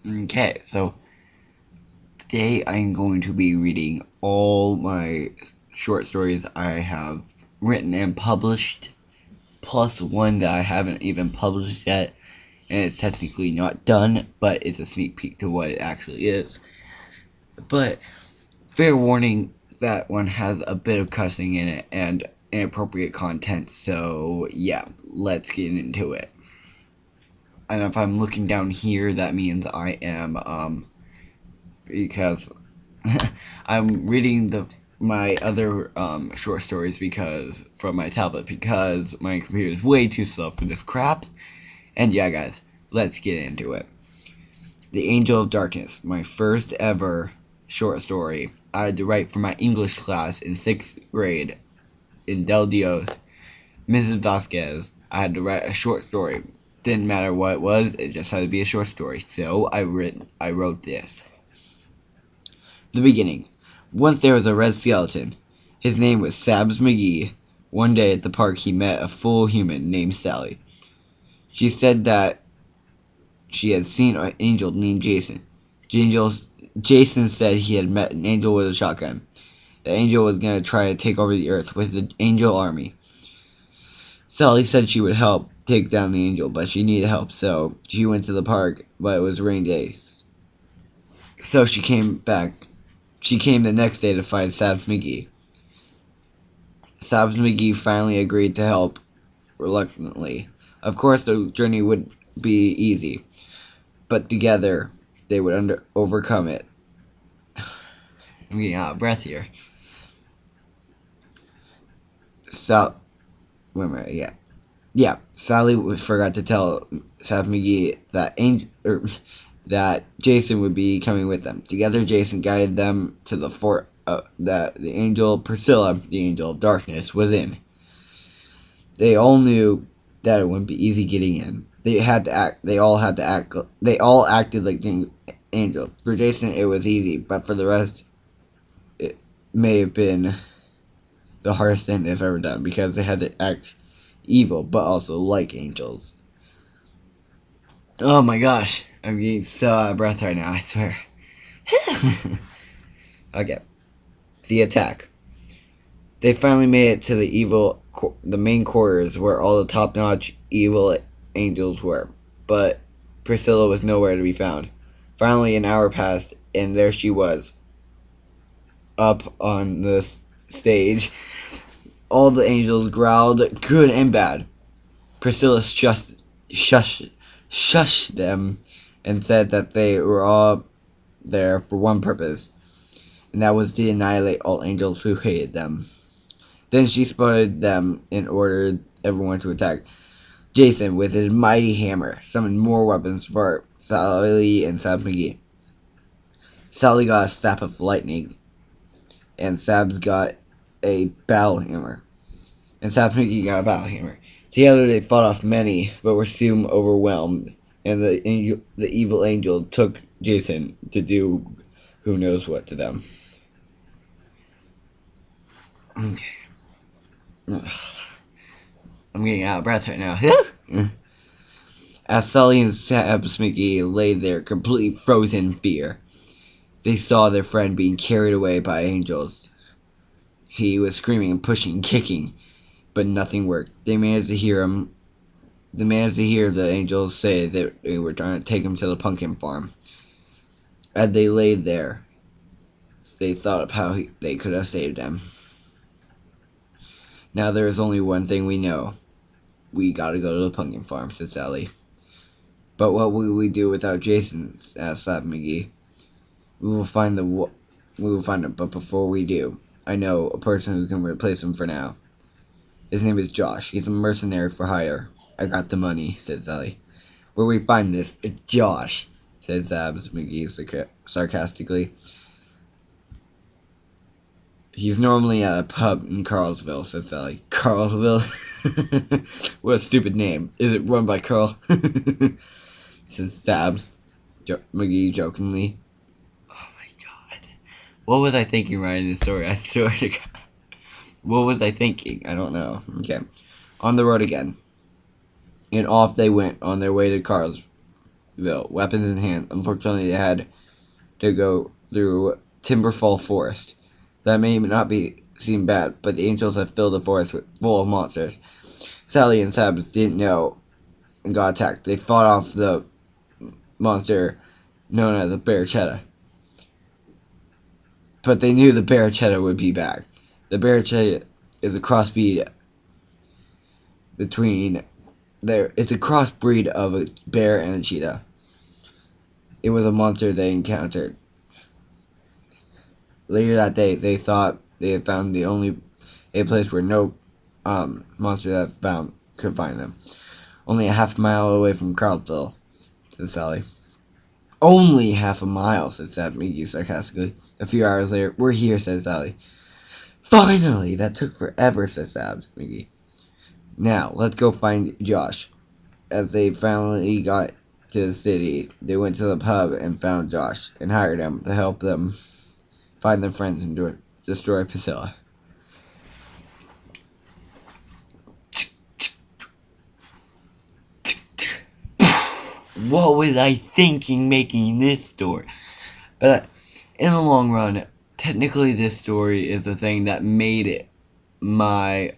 Okay, so today I am going to be reading all my short stories I have written and published, plus one that I haven't even published yet, and it's technically not done, but it's a sneak peek to what it actually is. But fair warning, that one has a bit of cussing in it and inappropriate content, so yeah, let's get into it. And if I'm looking down here, that means I am, because I'm reading my other short stories because from my tablet because my computer is way too slow for this crap. And yeah, guys, let's get into it. The Angel of Darkness, my first ever short story. I had to write for my English class in 6th grade in Del Dios. Mrs. Vasquez, I had to write a short story. Didn't matter what it was, it just had to be a short story. So I wrote this. The beginning. Once there was a red skeleton. His name was Sabs McGee. One day at the park he met a full human named Sally. She said that she had seen an angel named Jason. Jason said he had met an angel with a shotgun. The angel was going to try to take over the earth with the angel army. Sally said she would help take down the angel, but she needed help, so she went to the park, but it was rain days. So she came back. She came the next day to find Sabs McGee. Sabs McGee finally agreed to help, reluctantly. Of course, the journey would be easy, but together they would overcome it. I'm getting out of breath here. Sal, wait a minute, yeah. Sally forgot to tell Sabs McGee that Jason would be coming with them. Together, Jason guided them to the fort that the angel Priscilla, the angel of darkness, was in. They all knew that it wouldn't be easy getting in. They had to act. They all had to act. They all acted like angels. For Jason, it was easy, but for the rest, it may have been the hardest thing they've ever done because they had to act evil, but also like angels. Oh my gosh, I'm getting so out of breath right now. I swear. Okay, the attack. They finally made it to the main quarters where all the top-notch evil angels were, but Priscilla was nowhere to be found. Finally, an hour passed, and there she was, up on the stage. All the angels growled, good and bad. Priscilla shushed them and said that they were all there for one purpose, and that was to annihilate all angels who hated them. Then she spotted them and ordered everyone to attack. Jason, with his mighty hammer, summoned more weapons for Sally and Sabs McGee. Sally got a staff of lightning, and Sabs got a battle hammer. And Sabs McGee got a battle hammer. Together they fought off many, but were soon overwhelmed, and the evil angel took Jason to do who knows what to them. Okay. I'm getting out of breath right now. As Sully and Sabs McGee lay there, completely frozen in fear, they saw their friend being carried away by angels. He was screaming and pushing and kicking, but nothing worked. They managed to hear the angels say that they were trying to take him to the pumpkin farm. As they lay there, they thought of how they could have saved him. Now there is only one thing we know. We gotta go to the pumpkin farm, said Sally. But what will we do without Jason? Asked Slap McGee. We will find him, but before we do, I know a person who can replace him for now. His name is Josh. He's a mercenary for hire. I got the money, said Sally. Where we find this, it's Josh, said Sabs McGee sarcastically. He's normally at a pub in Carlsville, said Sally. Carlsville? What a stupid name. Is it run by Carl? Says Sabs McGee jokingly. Oh my god. What was I thinking writing this story? I swear to God. What was I thinking? I don't know. Okay. On the road again. And off they went on their way to Carlsville. weapons in hand. Unfortunately, they had to go through Timberfall Forest. That may not be seem bad, but the angels have filled the forest full of monsters. Sally and Sabs didn't know and got attacked. They fought off the monster known as the Barachetta. But they knew the Barachetta would be back. The Barachetta is a crossbreed between it's a crossbreed of a bear and a cheetah. It was a monster they encountered. Later that day, they thought they had found a place where no monster that found could find them. Only a half mile away from Carlsville, said Sally. Only half a mile, said Sab Miggy sarcastically. A few hours later, we're here, said Sally. Finally! That took forever, said Sab Miggy. Now, let's go find Josh. As they finally got to the city, they went to the pub and found Josh and hired him to help them find their friends and destroy Priscilla. What was I thinking making this story? But in the long run, technically this story is the thing that made it my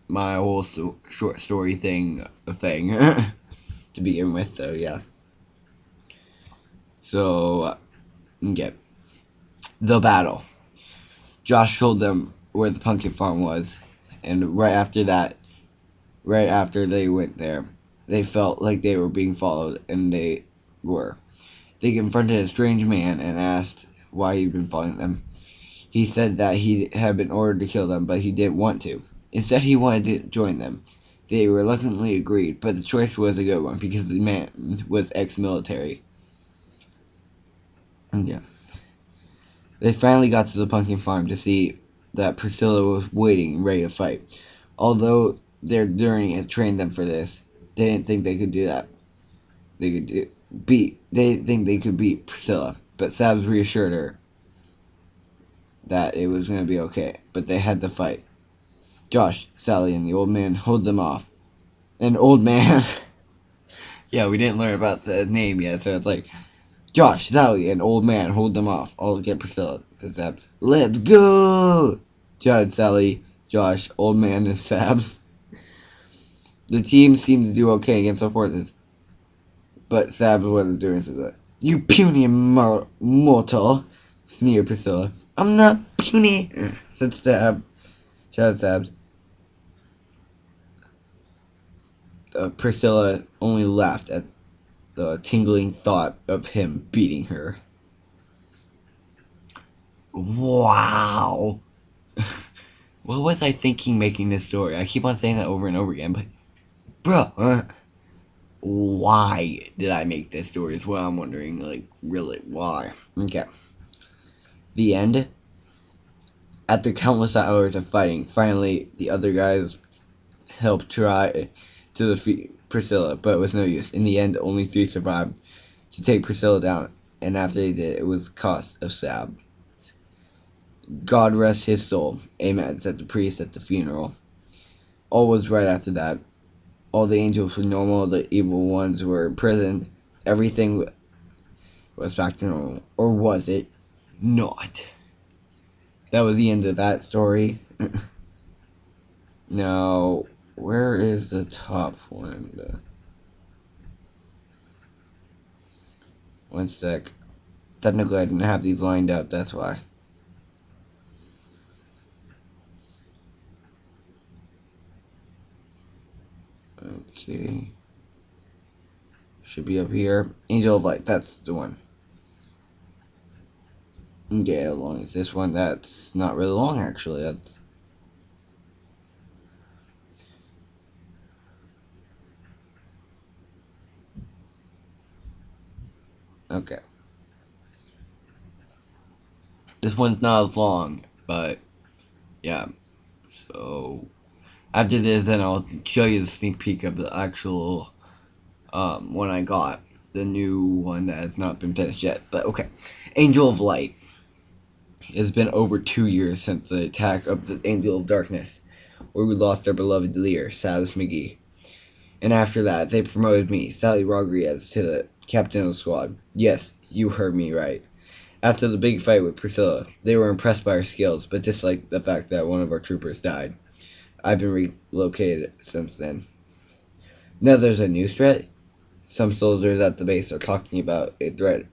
my whole short story thing a thing to begin with, though. Yeah. So okay, the battle. Josh told them where the pumpkin farm was, and right after they went there, they felt like they were being followed, and they were. They confronted a strange man and asked why he'd been following them. He said that he had been ordered to kill them, but he didn't want to. Instead, he wanted to join them. They reluctantly agreed, but the choice was a good one because the man was ex-military. Yeah. They finally got to the pumpkin farm to see that Priscilla was waiting, ready to fight. Although their journey had trained them for this, they didn't think they could do that. They didn't think they could beat Priscilla, but Sabs reassured her that it was going to be okay, but they had to fight. Josh, Sally, and the old man hold them off. An old man. Yeah, we didn't learn about the name yet, so it's like Josh, Sally, and old man hold them off. I'll get Priscilla. Says Sabs. Let's go! Judd, Sally, Josh, old man, and Sabs. The team seemed to do okay against the forces, but Sabs wasn't doing so good. You puny mortal, sneered Priscilla. I'm not puny, said Sabs. Priscilla only laughed at the tingling thought of him beating her. Wow. What was I thinking making this story? I keep on saying that over and over again, but bro, why did I make this story is what I'm wondering. Like, really, why? Okay. The end. After countless hours of fighting, finally the other guys helped try to defeat Priscilla, but it was no use. In the end, only 3 survived to take Priscilla down, and after they did, it was the cost of Sab. God rest his soul. Amen, said the priest at the funeral. All was right after that. All the angels were normal, the evil ones were imprisoned. Everything was back to normal. Or was it not? That was the end of that story. Now, where is the top one? One sec. Technically, I didn't have these lined up, that's why. Okay. Should be up here. Angel of Light, that's the one. Okay, how long is this one? That's not really long, actually. That's... Okay. This one's not as long, but yeah. So after this, then I'll show you the sneak peek of the actual one I got, the new one that has not been finished yet. But okay, Angel of Light. It's been over 2 years since the attack of the Angel of Darkness, where we lost our beloved leader, Sabs McGee. And after that, they promoted me, Sally Rodriguez, to the captain of the squad. Yes, you heard me right. After the big fight with Priscilla, they were impressed by our skills, but disliked the fact that one of our troopers died. I've been relocated since then. Now there's a new threat. Some soldiers at the base are talking about a threat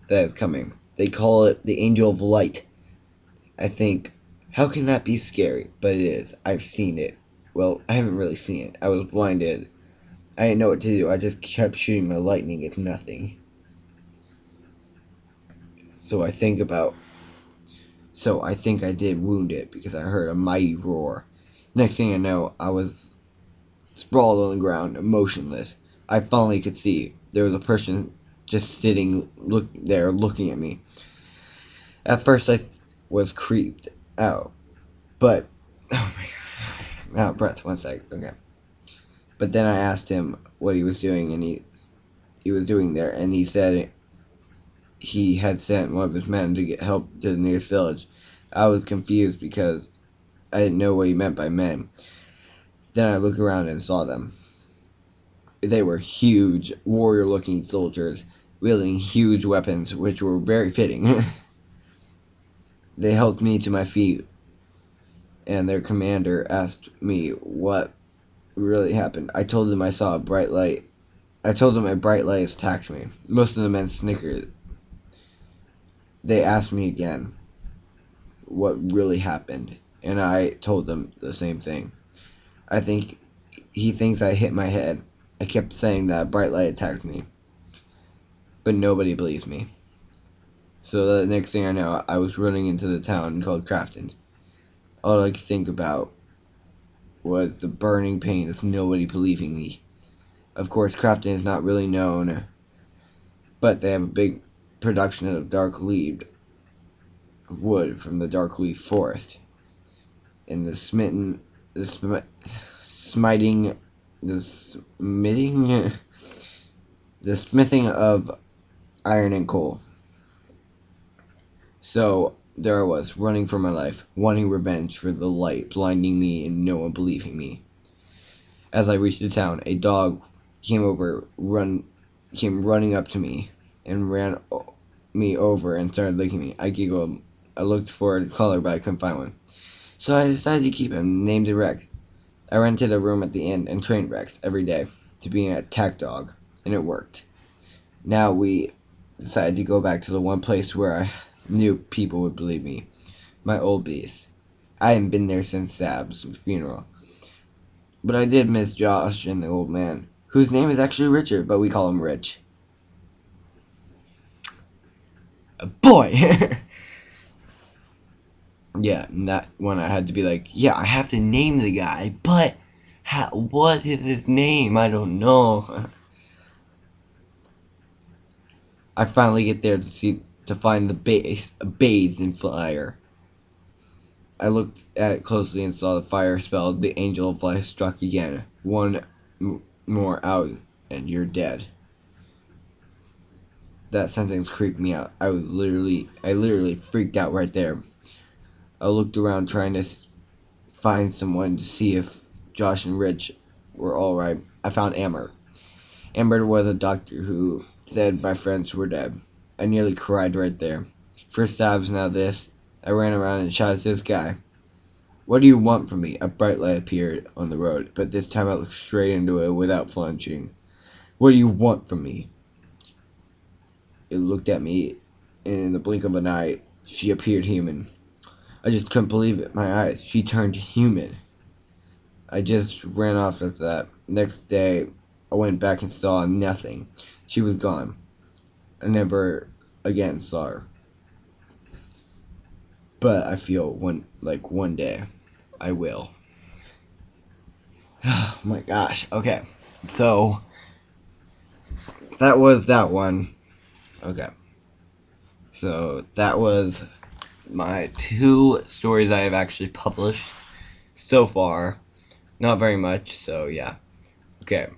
that is coming. They call it the Angel of Light. I think, how can that be scary? But it is. I've seen it. Well, I haven't really seen it. I was blinded. I didn't know what to do. I just kept shooting my lightning. It's nothing. So I think about. So I think I did wound it because I heard a mighty roar. Next thing I know, I was sprawled on the ground, motionless. I finally could see. There was a person just sitting there looking at me. At first I was creeped out. But oh my god. Out of breath, 1 sec. Okay. But then I asked him what he was doing and he was doing there and he said he had sent one of his men to get help to the nearest village. I was confused because I didn't know what he meant by men. Then I looked around and saw them. They were huge, warrior looking soldiers, wielding huge weapons, which were very fitting. They helped me to my feet, and their commander asked me what really happened. I told them I saw a bright light. I told them a bright light attacked me. Most of the men snickered. They asked me again what really happened, and I told them the same thing. I think he thinks I hit my head. I kept saying that a bright light attacked me, but nobody believes me. So the next thing I know, I was running into the town called Crafton. All I could think about was the burning pain of nobody believing me. Of course, Crafton is not really known, but they have a big production of dark leaved wood from the dark leaf forest. And the smiting, the smithing, the smithing of iron and coal. So there I was, running for my life, wanting revenge for the light blinding me and no one believing me. As I reached the town, a dog came running up to me and ran me over and started licking me. I giggled. I looked for a collar, but I couldn't find one. So I decided to keep him, named it Rex. I rented a room at the inn and trained Rex every day to be an attack dog, and it worked. Now we decided to go back to the one place where I knew people would believe me, my old base. I hadn't been there since Sab's funeral. But I did miss Josh and the old man, whose name is actually Richard, but we call him Rich. A boy! Yeah, and that one I had to be like, yeah, I have to name the guy, but what is his name? I don't know. I finally get there to find the base bathed in fire. I looked at it closely and saw the fire spelled the angel of life struck again. One more out and you're dead. That sentence creeped me out. I literally freaked out right there. I looked around trying to find someone to see if Josh and Rich were alright. I found Amber. Amber was a doctor who said my friends were dead. I nearly cried right there. First stabs, now this. I ran around and shouted to this guy. What do you want from me? A bright light appeared on the road, but this time I looked straight into it without flinching. What do you want from me? It looked at me, and in the blink of an eye, she appeared human. I just couldn't believe it. My eyes. She turned human. I just ran off after that. Next day, I went back and saw nothing. She was gone. I never again saw her. But I feel one day I will. Oh my gosh. Okay. So that was that one. Okay. So that was my 2 stories I have actually published so far. Not very much, so yeah. Okay.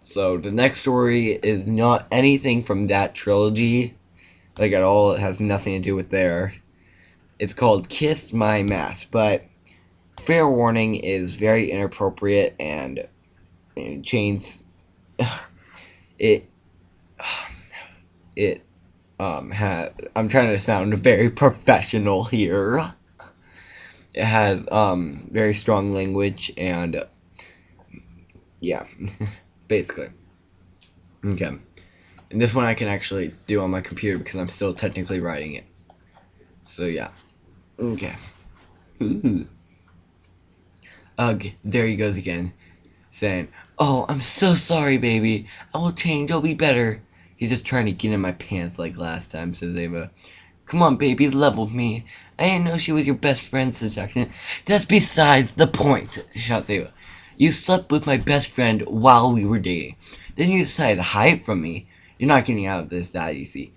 So the next story is not anything from that trilogy, like at all. It has nothing to do with there. It's called Kiss My Mask, but fair warning is very inappropriate and chains. It it had. I'm trying to sound very professional here. It has very strong language and yeah, basically. Okay. And this one I can actually do on my computer because I'm still technically writing it. So yeah. Okay. Ooh. Ugh, there he goes again, saying, "Oh, I'm so sorry, baby. I will change. I'll be better." He's just trying to get in my pants like last time, says Ava. "Come on, baby, level with me. I didn't know she was your best friend," says Jackson. "That's besides the point," shouts Ava. "You slept with my best friend while we were dating. Then you decided to hide it from me. You're not getting out of this, Dad, you see.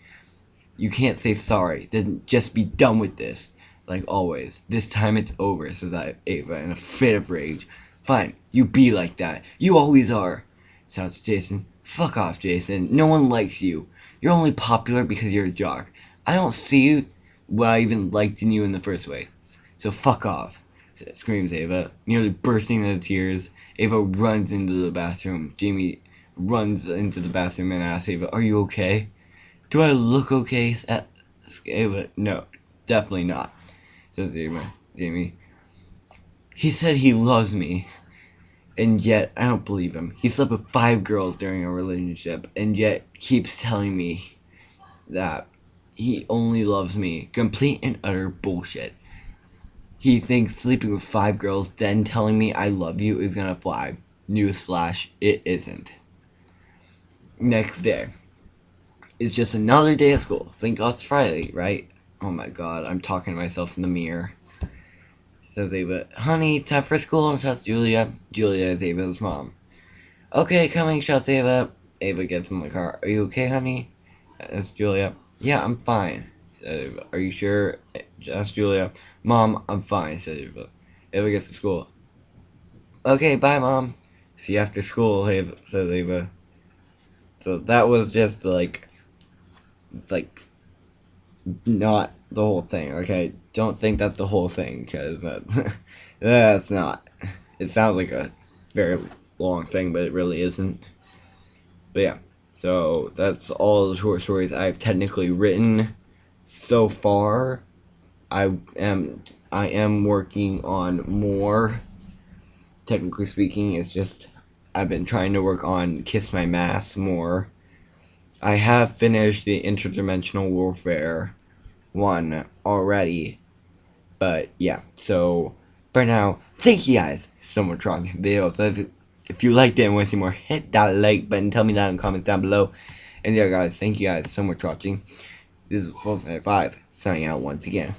You can't say sorry. Then just be done with this. Like always. This time it's over," says Ava in a fit of rage. "Fine, you be like that. You always are," shouts Jason. "Fuck off, Jason. No one likes you. You're only popular because you're a jock. I don't see what I even liked in you in the first place. So fuck off," screams Ava, nearly bursting into tears. Ava runs into the bathroom. Jamie runs into the bathroom and asks Ava, "Are you okay?" "Do I look okay?" Ava, "No, definitely not," says Ava. Jamie. "He said he loves me, and yet I don't believe him. He slept with 5 girls during our relationship, and yet keeps telling me that he only loves me. Complete and utter bullshit. He thinks sleeping with 5 girls, then telling me I love you is gonna fly. Newsflash, it isn't." Next day. It's just another day of school. Thank God it's Friday, right? Oh my god, I'm talking to myself in the mirror. Says Ava. "Honey, time for school," shouts Julia. Julia is Ava's mom. "Okay, coming," shouts Ava. Ava gets in the car. "Are you okay, honey?" Asks Julia. "Yeah, I'm fine," said Ava. "Are you sure?" asks Julia. "Mom, I'm fine," said Ava. Ava gets to school. "Okay, bye, Mom. See you after school," says Ava. So that was just like not the whole thing. Okay, don't think that's the whole thing because that's not. It sounds like a very long thing, but it really isn't. But yeah, so that's all the short stories I've technically written so far. I am working on more. Technically speaking, it's just I've been trying to work on Kiss My Mask more. I have finished the Interdimensional Warfare one already. But yeah, so for now, thank you guys so much for watching the video. If you liked it and want to see more, hit that like button. Tell me that in the comments down below. And yeah, guys, thank you guys so much for watching. This is Full 5 signing out once again.